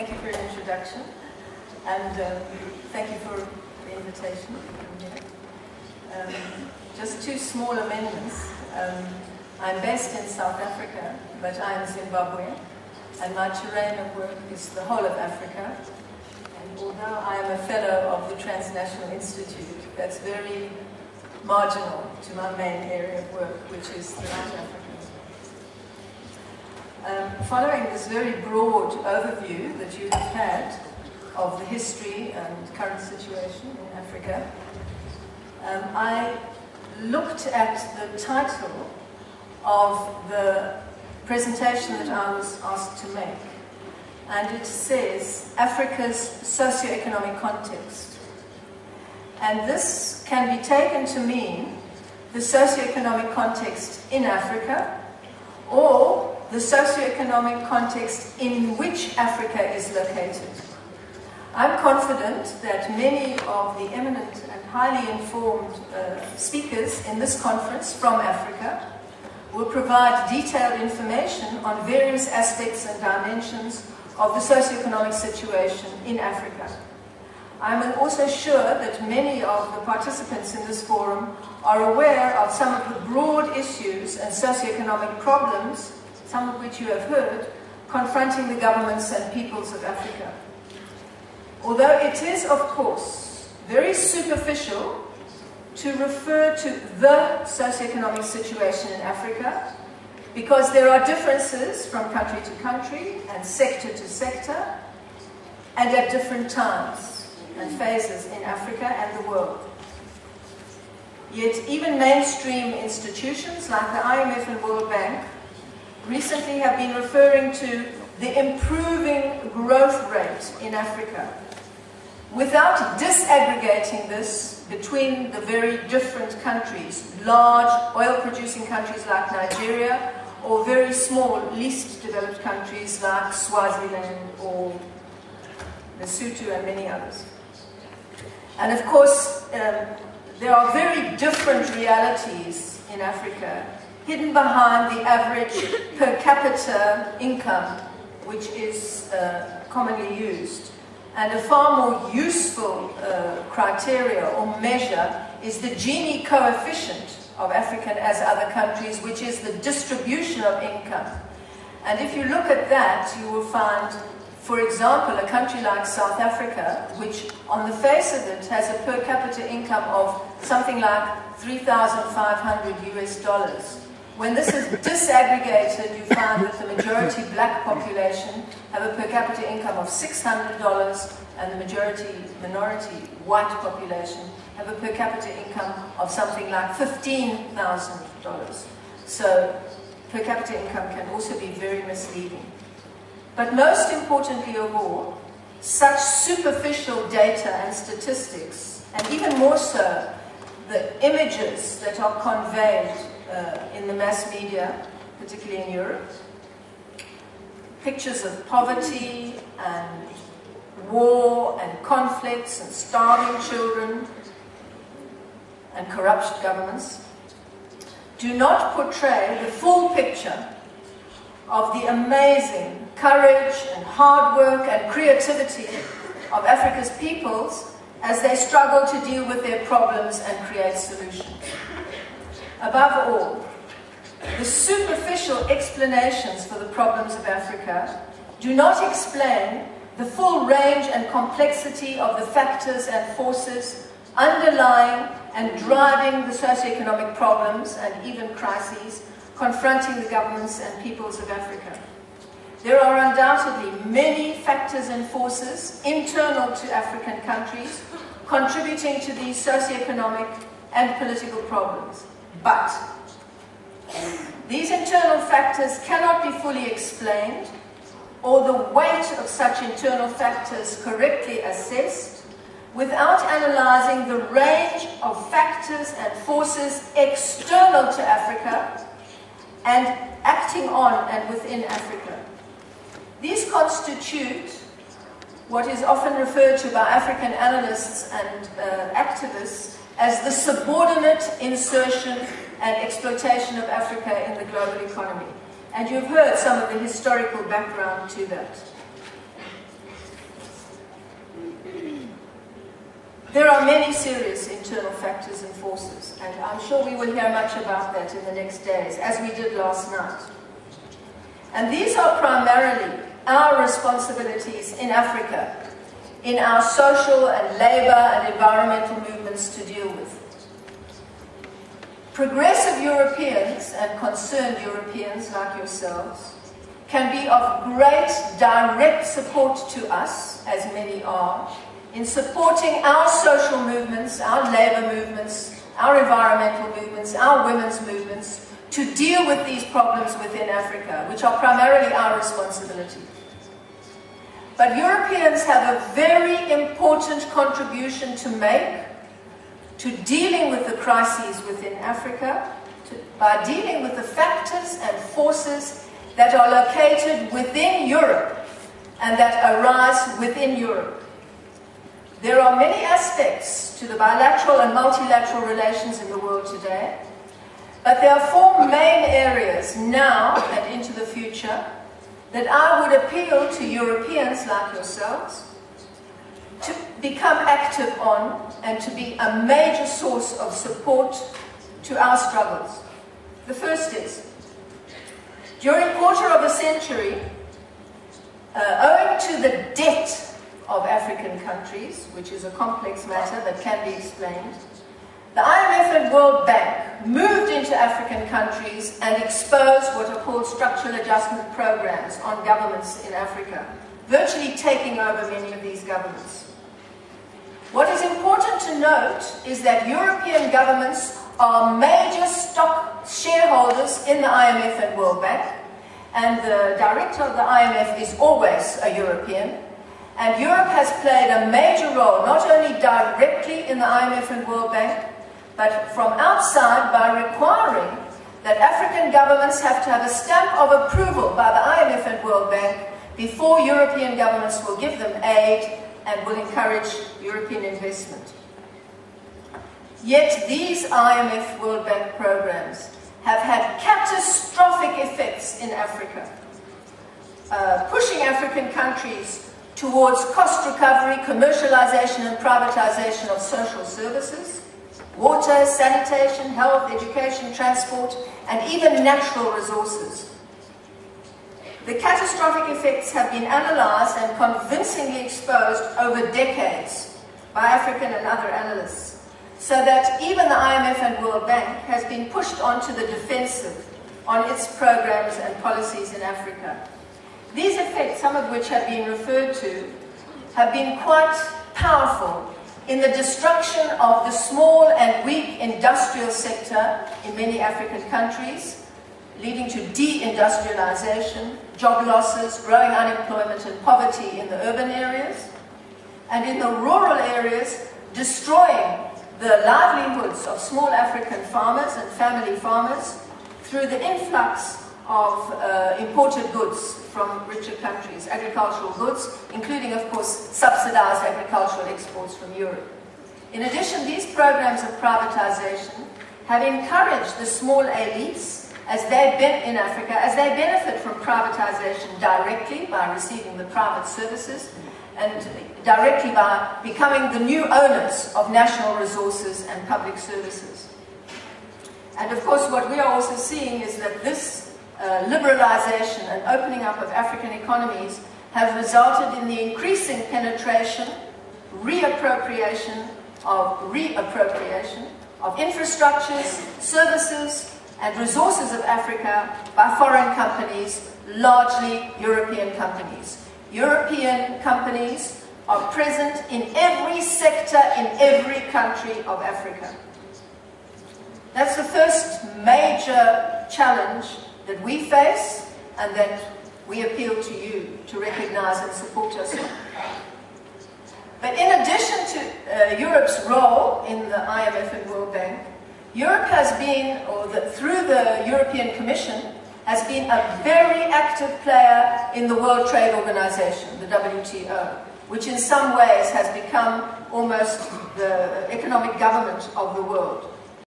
Thank you for your introduction, and thank you for the invitation. Just two small amendments. I'm based in South Africa, but I'm Zimbabwean, and my terrain of work is the whole of Africa. And although I am a fellow of the Transnational Institute, that's very marginal to my main area of work, which is throughout Africa. Following this very broad overview that you have had of the history and current situation in Africa, I looked at the title of the presentation that I was asked to make, and it says Africa's Socioeconomic Context. And this can be taken to mean the socioeconomic context in Africa, or the socioeconomic context in which Africa is located. I'm confident that many of the eminent and highly informed speakers in this conference from Africa will provide detailed information on various aspects and dimensions of the socioeconomic situation in Africa. I'm also sure that many of the participants in this forum are aware of some of the broad issues and socioeconomic problems, some of which you have heard, confronting the governments and peoples of Africa. Although it is, of course, very superficial to refer to the socioeconomic situation in Africa, because there are differences from country to country and sector to sector, and at different times and phases in Africa and the world. Yet even mainstream institutions like the IMF and World Bank recently have been referring to the improving growth rate in Africa, without disaggregating this between the very different countries, large oil-producing countries like Nigeria, or very small, least developed countries like Swaziland or Lesotho and many others. And of course, there are very different realities in Africa, hidden behind the average per capita income, which is commonly used. And a far more useful criteria or measure is the Gini coefficient of African as other countries, which is the distribution of income. And if you look at that, you will find, for example, a country like South Africa, which on the face of it has a per capita income of something like $3,500 US. When this is disaggregated, you find that the majority black population have a per capita income of $600, and the minority white population have a per capita income of something like $15,000. So per capita income can also be very misleading. But most importantly of all, such superficial data and statistics, and even more so, the images that are conveyed in the mass media, particularly in Europe, pictures of poverty and war and conflicts and starving children and corrupt governments, do not portray the full picture of the amazing courage and hard work and creativity of Africa's peoples as they struggle to deal with their problems and create solutions. Above all, the superficial explanations for the problems of Africa do not explain the full range and complexity of the factors and forces underlying and driving the socioeconomic problems and even crises confronting the governments and peoples of Africa. There are undoubtedly many factors and forces internal to African countries contributing to these socioeconomic and political problems. But these internal factors cannot be fully explained, or the weight of such internal factors correctly assessed, without analyzing the range of factors and forces external to Africa and acting on and within Africa. These constitute what is often referred to by African analysts and activists as the subordinate insertion and exploitation of Africa in the global economy. And you've heard some of the historical background to that. there are many serious internal factors and forces, and I'm sure we will hear much about that in the next days, as we did last night. And these are primarily our responsibilities in Africa, in our social and labor and environmental movements to deal with. Progressive Europeans and concerned Europeans like yourselves can be of great direct support to us, as many are, in supporting our social movements, our labor movements, our environmental movements, our women's movements, to deal with these problems within Africa, which are primarily our responsibility. But Europeans have a very important contribution to make to dealing with the crises within Africa, by dealing with the factors and forces that are located within Europe and that arise within Europe. There are many aspects to the bilateral and multilateral relations in the world today, but there are four main areas now and into the future that I would appeal to Europeans like yourselves to become active on and to be a major source of support to our struggles. The first is, during a quarter of a century, owing to the debt of African countries, which is a complex matter that can be explained, the IMF and World Bank moved into African countries and exposed what are called structural adjustment programs on governments in Africa, virtually taking over many of these governments. What is important to note is that European governments are major stock shareholders in the IMF and World Bank, and the director of the IMF is always a European. And Europe has played a major role, not only directly in the IMF and World Bank, but from outside by requiring that African governments have to have a stamp of approval by the IMF and World Bank before European governments will give them aid and will encourage European investment. Yet these IMF World Bank programs have had catastrophic effects in Africa, pushing African countries towards cost recovery, commercialization and privatization of social services, water, sanitation, health, education, transport, and even natural resources. The catastrophic effects have been analyzed and convincingly exposed over decades by African and other analysts, so that even the IMF and World Bank has been pushed onto the defensive on its programs and policies in Africa. These effects, some of which have been referred to, have been quite powerful in the destruction of the small and weak industrial sector in many African countries, leading to deindustrialization, job losses, growing unemployment and poverty in the urban areas, and in the rural areas, destroying the livelihoods of small African farmers and family farmers through the influx of imported goods from richer countries, agricultural goods, including, of course, subsidized agricultural exports from Europe. In addition, these programs of privatization have encouraged the small elites in Africa, as they benefit from privatization directly by receiving the private services and directly by becoming the new owners of national resources and public services. And of course, what we are also seeing is that this liberalization and opening up of African economies have resulted in the increasing penetration, reappropriation of infrastructures, services, and resources of Africa by foreign companies, largely European companies. European companies are present in every sector in every country of Africa. That's the first major challenge that we face and that we appeal to you to recognize and support us on. But in addition to Europe's role in the IMF and World Bank, Europe has been, through the European Commission, has been a very active player in the World Trade Organization, the WTO, which in some ways has become almost the economic government of the world.